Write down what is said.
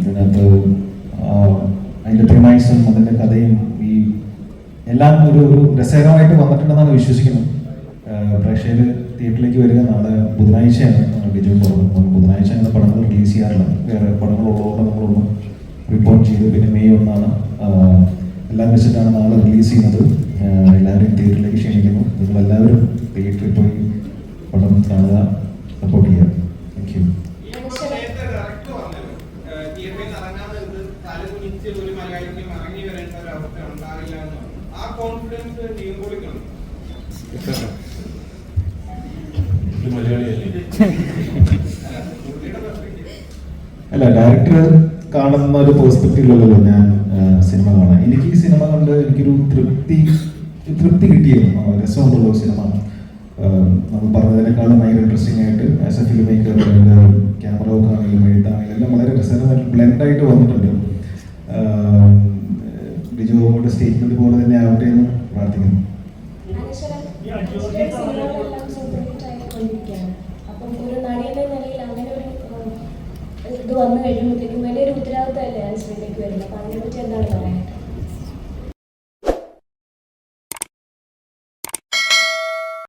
ഇതിനകത്ത് അതിൻ്റെ പ്രിമൈസും അതിൻ്റെ കഥയും ഈ എല്ലാം ഒരു രസകരമായിട്ട് വന്നിട്ടുണ്ടെന്നാണ് വിശ്വസിക്കുന്നത്. പ്രേക്ഷകർ തിയേറ്ററിലേക്ക് വരിക നാളെ ബുധനാഴ്ചയാണ് ഡിജോ പറഞ്ഞത്. ബുധനാഴ്ച അങ്ങനെ പടങ്ങൾ റിലീസ് ചെയ്യാറില്ല, വേറെ പടങ്ങളുള്ളതുകൊണ്ട് നമ്മളൊന്ന് റിപ്പോർട്ട് ചെയ്തു. പിന്നെ മെയ് 1 എല്ലാം വെച്ചിട്ടാണ് നാളെ റിലീസ് ചെയ്യുന്നത്. എല്ലാവരെയും തിയേറ്ററിലേക്ക് ക്ഷണിക്കുന്നു. നിങ്ങളെല്ലാവരും തിയേറ്ററിൽ പോയി പടം കാണുക, സപ്പോർട്ട് ചെയ്യുക. Thank you. അല്ല, ഡയറക്ടർ കാണുന്ന ഒരു പേഴ്സ്പെക്റ്റീവിലല്ലോ ഞാൻ സിനിമ കാണാൻ. എനിക്ക് ഈ സിനിമ കണ്ട് എനിക്കൊരു തൃപ്തി കിട്ടിയിരുന്നു. രസമുണ്ടല്ലോ സിനിമ. നമ്മൾ പറഞ്ഞതിനേക്കാളും ഭയങ്കര ഇൻട്രസ്റ്റിംഗ് ആയിട്ട് as A film maker camera work ആണെങ്കിലും എഴുത്താണെങ്കിലും എല്ലാം വളരെ രസകരമായിട്ട് ബ്ലെൻഡായിട്ട് വന്നിട്ടുണ്ട്. ഡിജോയുടെ സ്റ്റേറ്റ്മെന്റ് പോലെ തന്നെ ആവട്ടെ എന്ന് പ്രാർത്ഥിക്കുന്നു. അപ്പം ഒരു നടിയുടെ നിലയിൽ അങ്ങനെ ഒരു ഇത് വന്നു കഴിയുമ്പോഴത്തേക്കും വലിയൊരു ഉത്തരവാദിത്തമല്ലേ ആ സിനിമയ്ക്ക് വരുന്നത്. അപ്പം അതിനെപ്പറ്റി എന്താണ് പറയാനായിട്ട്?